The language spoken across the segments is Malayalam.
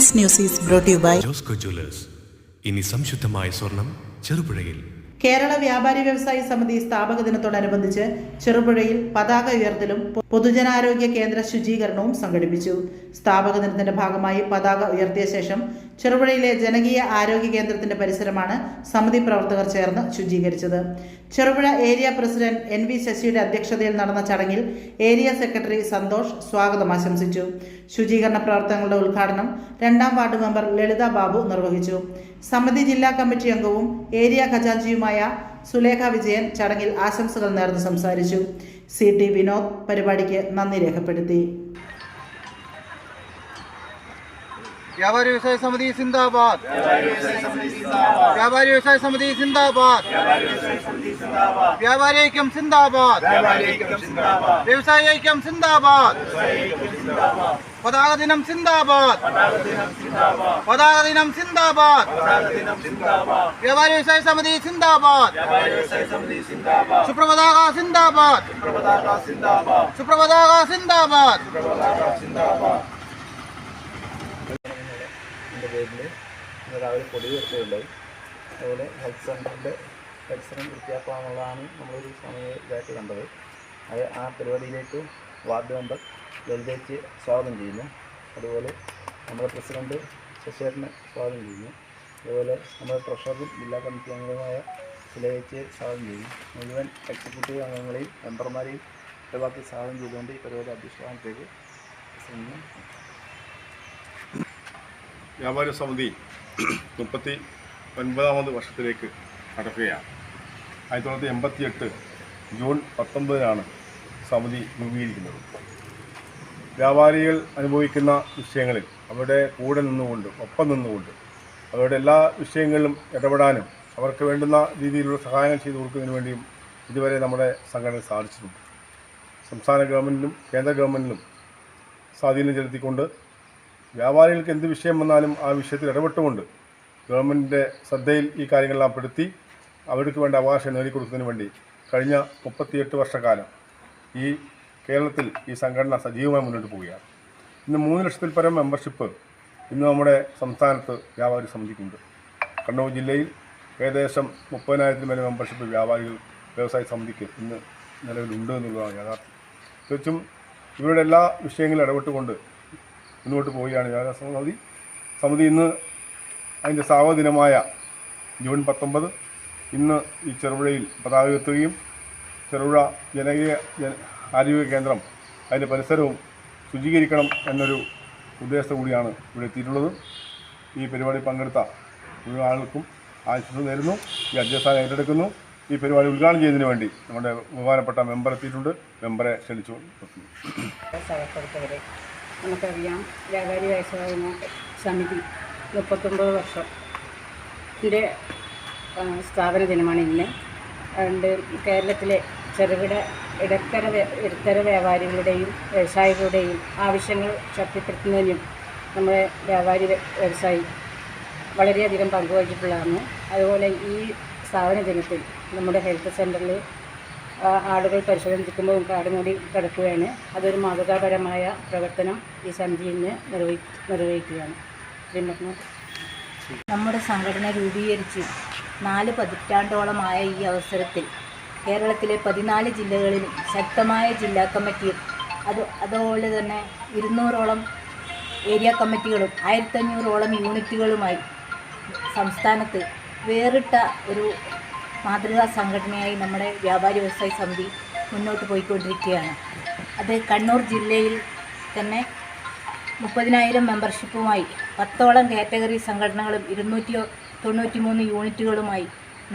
Campus News is brought to you by Josco Jewellers. ഇനി സംശുദ്ധമായ സ്വർണം ചെറുപുഴയിൽ. കേരള വ്യാപാരി വ്യവസായി സമിതി സ്ഥാപക ദിനത്തോടനുബന്ധിച്ച് ചെറുപുഴയിൽ പതാക ഉയർത്തലും പൊതുജനാരോഗ്യ കേന്ദ്ര ശുചീകരണവും സംഘടിപ്പിച്ചു. സ്ഥാപക ദിനത്തിന്റെ ഭാഗമായി പതാക ഉയർത്തിയ ശേഷം ചെറുപുഴയിലെ ജനകീയ ആരോഗ്യ കേന്ദ്രത്തിന്റെ പരിസരമാണ് സമിതി പ്രവർത്തകർ ചേർന്ന് ശുചീകരിച്ചത്. ചെറുപുഴ ഏരിയ പ്രസിഡന്റ് NV ശശിയുടെ അധ്യക്ഷതയിൽ നടന്ന ചടങ്ങിൽ ഏരിയ സെക്രട്ടറി സന്തോഷ് സ്വാഗതം ആശംസിച്ചു. ശുചീകരണ പ്രവർത്തനങ്ങളുടെ ഉദ്ഘാടനം 2ാം വാർഡ് മെമ്പർ ലളിത ബാബു നിർവഹിച്ചു. സമിതി ജില്ലാ കമ്മിറ്റി അംഗവും ഏരിയ ഖജാൻജിയുമായ സുലേഖ വിജയൻ ചടങ്ങിൽ ആശംസകൾ നേർന്ന് സംസാരിച്ചു. CT വിനോദ് പരിപാടിക്ക് നന്ദി രേഖപ്പെടുത്തി. വ്യാപാരി വ്യവസായ സമിതി സിന്ദാബാദ്. വ്യാപാരി വ്യവസായ സമിതി സിന്ദാബാദ്. വ്യാപാരി ഐക്യം സിന്ദാബാദ്. വ്യവസായ ഐക്യം സിന്ദാബാദ്. പതാക ദിനം സിന്ദാബാദ്. പതാക ദിനം സിന്ദാബാദ്. വ്യാപാരി വ്യവസായ സമിതി സിന്ദാബാദ്. സുപ്രപതാക സിന്ദാബാദ്. സുപ്രപതാക സിന്ദാബാദ്. പേരിൽ ഇന്ന് രാവിലെ പൊടി ഉയർത്തുകയുണ്ടായി. അതുപോലെ ഹെൽത്ത് സെൻ്ററിൻ്റെ പരിസരം വൃത്തിയാക്കുക എന്നുള്ളതാണ് നമ്മളൊരു സമയമായിട്ട് കണ്ടത്. അത് ആ പരിപാടിയിലേക്ക് വാർഡ് മെമ്പർ ലളിതയ്ക്ക് സ്വാഗതം ചെയ്യുന്നു. അതുപോലെ നമ്മുടെ പ്രസിഡന്റ് ശശിധരനെ സ്വാഗതം ചെയ്യുന്നു. അതുപോലെ നമ്മുടെ ട്രഷററും ജില്ലാ കമ്മിറ്റി അംഗങ്ങളുമായ സുലേഖയ്ക്ക് സ്വാഗതം ചെയ്യുന്നു. മുഴുവൻ എക്സിക്യൂട്ടീവ് അംഗങ്ങളെയും മെമ്പർമാരെയും ഒഴിവാക്കി സ്വാഗതം ചെയ്തുകൊണ്ട് ഈ പരിപാടി അധ്യക്ഷസ്ഥാനത്തേക്ക് പ്രസിഡന്റിന് വ്യാപാരി സമിതി 39ാമത് വർഷത്തിലേക്ക് കടക്കുകയാണ്. 1988 ജൂൺ 19 സമിതി രൂപീകരിക്കുന്നത്. വ്യാപാരികൾ അനുഭവിക്കുന്ന വിഷയങ്ങളിൽ അവരുടെ കൂടെ നിന്നുകൊണ്ട് ഒപ്പം നിന്നുകൊണ്ട് അവരുടെ എല്ലാ വിഷയങ്ങളിലും ഇടപെടാനും അവർക്ക് വേണ്ടുന്ന രീതിയിലുള്ള സഹായങ്ങൾ ചെയ്തു കൊടുക്കുന്നതിന് വേണ്ടിയും ഇതുവരെ നമ്മുടെ സംഘടന സാധിച്ചിട്ടുണ്ട്. സംസ്ഥാന ഗവൺമെൻറ്റിലും കേന്ദ്ര ഗവൺമെൻറ്റിലും സ്വാധീനം ചെലുത്തിക്കൊണ്ട് വ്യാപാരികൾക്ക് എന്ത് വിഷയം വന്നാലും ആ വിഷയത്തിൽ ഇടപെട്ടുകൊണ്ട് ഗവൺമെൻറ്റിൻ്റെ ശ്രദ്ധയിൽ ഈ കാര്യങ്ങളെല്ലാം പെടുത്തി അവർക്ക് വേണ്ട അവകാശം നേടിക്കൊടുക്കുന്നതിന് വേണ്ടി കഴിഞ്ഞ 38 വർഷക്കാലം ഈ കേരളത്തിൽ ഈ സംഘടന സജീവമായി മുന്നോട്ട് പോവുകയാണ്. ഇന്ന് 3 ലക്ഷത്തിൽ പരം മെമ്പർഷിപ്പ് ഇന്ന് നമ്മുടെ സംസ്ഥാനത്ത് വ്യാപാരി സമിതിക്കുണ്ട്. കണ്ണൂർ ജില്ലയിൽ ഏകദേശം 30,000 വരെ മെമ്പർഷിപ്പ് വ്യാപാരികൾ വ്യവസായ സമിതിക്ക് ഇന്ന് നിലവിലുണ്ട് എന്നുള്ളതാണ് യാഥാർത്ഥ്യം. തികച്ചും ഇവരുടെ എല്ലാ വിഷയങ്ങളും ഇടപെട്ടുകൊണ്ട് മുന്നോട്ട് പോവുകയാണ് വ്യാപാരി സമിതി. ഇന്ന് അതിൻ്റെ സ്ഥാപക ദിനമായ ജൂൺ 19 ഇന്ന് ഈ ചെറുപുഴയിൽ പതാക ഉയർത്തുകയും ചെറുപുഴ ജനകീയ ആരോഗ്യ കേന്ദ്രം അതിൻ്റെ പരിസരവും ശുചീകരിക്കണം എന്നൊരു ഉദ്ദേശം കൂടിയാണ് ഇവിടെ എത്തിയിട്ടുള്ളത്. ഈ പരിപാടി പങ്കെടുത്ത മുഴുവൻ ആളുകൾക്കും ആശംസ നേരുന്നു. ഈ അധ്യക്ഷസ്ഥാനം ഏറ്റെടുക്കുന്നു. ഈ പരിപാടി ഉദ്ഘാടനം ചെയ്യുന്നതിന് വേണ്ടി നമ്മുടെ ബഹുമാനപ്പെട്ട മെമ്പർ എത്തിയിട്ടുണ്ട്. മെമ്പറെ ക്ഷണിച്ചു. നമുക്കറിയാം, വ്യാപാരി വ്യവസായ സമിതി 39 വർഷത്തിൻ്റെ സ്ഥാപന ദിനമാണ് ഇന്ന്. അതുകൊണ്ട് കേരളത്തിലെ ചെറുകിട ഇടത്തര വ്യാപാരികളുടെയും വ്യവസായികളുടെയും ആവശ്യങ്ങൾ ശക്തിപ്പെടുത്തുന്നതിനും നമ്മുടെ വ്യാപാരി വ്യവസായി വളരെയധികം പങ്കുവഹിച്ചിട്ടുള്ളതാണ്. അതുപോലെ ഈ സ്ഥാപന ദിനത്തിൽ നമ്മുടെ ഹെൽത്ത് സെൻ്ററിൽ ആളുകൾ പരിശോധിക്കുമ്പോൾ കാട് മൂടി കിടക്കുകയാണ്. അതൊരു മാതൃകാപരമായ പ്രവർത്തനം ഈ സമിതിയിൽ നിന്ന് നിർവഹിക്കുകയാണ്. നമ്മുടെ സംഘടന രൂപീകരിച്ച് 4 പതിറ്റാണ്ടോളമായ ഈ അവസരത്തിൽ കേരളത്തിലെ 14 ജില്ലകളിലും ശക്തമായ ജില്ലാ കമ്മിറ്റിയും അതുപോലെ തന്നെ 200ഓളം ഏരിയ കമ്മിറ്റികളും 1500ഓളം യൂണിറ്റുകളുമായി സംസ്ഥാനത്ത് വേറിട്ട ഒരു മാതൃകാ സംഘടനയായി നമ്മുടെ വ്യാപാരി വ്യവസായ സമിതി മുന്നോട്ട് പോയിക്കൊണ്ടിരിക്കുകയാണ്. അത് കണ്ണൂർ ജില്ലയിൽ തന്നെ 30,000 മെമ്പർഷിപ്പുമായി 10ഓളം കാറ്റഗറി സംഘടനകളും 293 യൂണിറ്റുകളുമായി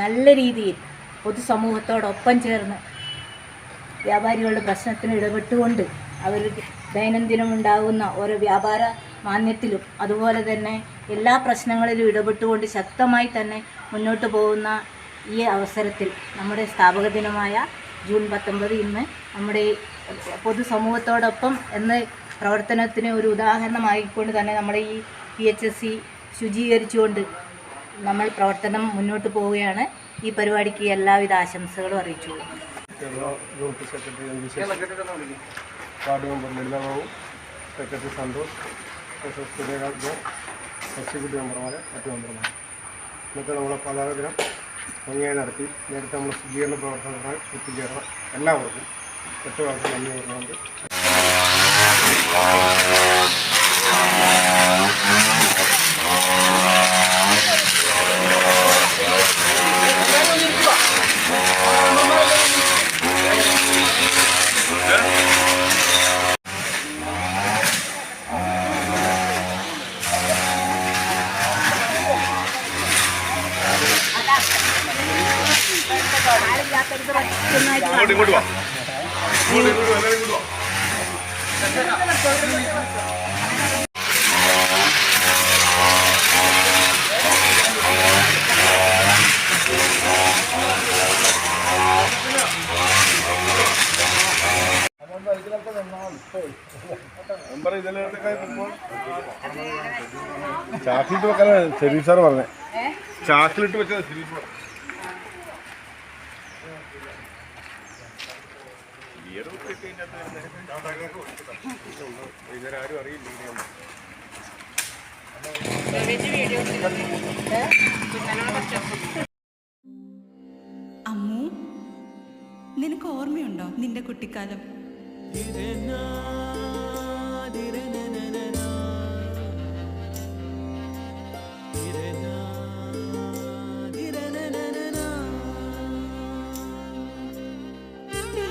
നല്ല രീതിയിൽ പൊതുസമൂഹത്തോടൊപ്പം ചേർന്ന് വ്യാപാരികളുടെ പ്രശ്നത്തിന് ഇടപെട്ടുകൊണ്ട് അവർക്ക് ദൈനംദിനം ഉണ്ടാകുന്ന ഓരോ വ്യാപാര മാന്യത്തിലും അതുപോലെ തന്നെ എല്ലാ പ്രശ്നങ്ങളിലും ഇടപെട്ടുകൊണ്ട് ശക്തമായി തന്നെ മുന്നോട്ട് പോകുന്ന ഈ അവസരത്തിൽ നമ്മുടെ സ്ഥാപക ദിനമായ ജൂൺ 19 ഇന്ന് നമ്മുടെ പൊതുസമൂഹത്തോടൊപ്പം എന്ന പ്രവർത്തനത്തിന് ഒരു ഉദാഹരണമായിക്കൊണ്ട് തന്നെ നമ്മുടെ ഈ PHSC ശുചീകരിച്ചുകൊണ്ട് നമ്മൾ പ്രവർത്തനം മുന്നോട്ട് പോവുകയാണ്. ഈ പരിപാടിക്ക് എല്ലാവിധ ആശംസകളും അറിയിച്ചു. വാർഡ് മെമ്പർ ലളിത ബാബു, സെക്രട്ടറി സന്തോഷ്, എക്സിക്യൂട്ടീവ് മെമ്പർമാരെ മറ്റു മെമ്പർമാരെ ഇന്നത്തെ നമ്മളെ പതാക ദിനം ഭംഗിയായി നടത്തി നേരത്തെ നമ്മൾ ശുചീകരണ പ്രവർത്തനങ്ങൾ എത്തിച്ചേർന്ന എല്ലാവർക്കും ഒറ്റവാക്കിൽ നന്ദി പറഞ്ഞുകൊണ്ട് ഇങ്ങോട്ട് വാ. ഇങ്ങോട്ട് വാ. ചാക്കിലിട്ട് വെക്കാനാണ് ഷെരീഫ് സാർ പറഞ്ഞത്. ചാക്കിലിട്ട് വെച്ചത് ഷെരീഫ് സാർ. ഇതാരും അറിയില്ല. അമ്മു, നിനക്ക് ഓർമ്മയുണ്ടോ നിന്റെ കുട്ടിക്കാലം?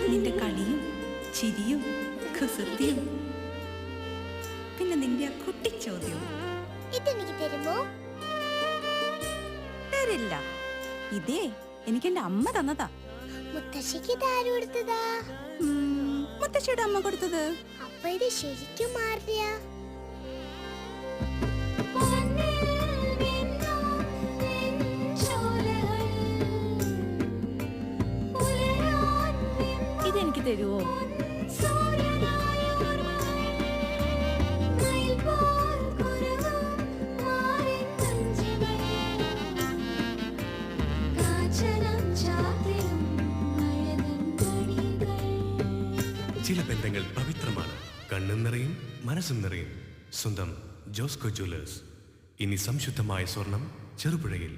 നിന്റെ കളിയും ചിരിയും കുസൃതിയും പിന്നെ നിന്റെ ആ കുട്ടിച്ചോദ്യവും. ഇതെനിക്ക് തരുമോ? തരില്ല. ഇതേ എനിക്ക് എന്റെ അമ്മ തന്നതാ. മുത്തശ്ശിക്ക് ഇതാര് കൊടുത്തതാ? മുത്തശ്ശിയുടെ അമ്മ കൊടുത്തത്. അപ്പൊ ഇത് ശരിക്കും മാറിയ? ഇതെനിക്ക് തരുവോ? ചില ബന്ധങ്ങൾ പവിത്രമാണ്. കണ്ണും നിറയും മനസ്സും നിറയും. സ്വന്തം ജോസ്കോ ജ്വല്ലേഴ്സ്. ഇനി സംശുദ്ധമായ സ്വർണം ചെറുപുഴയിൽ.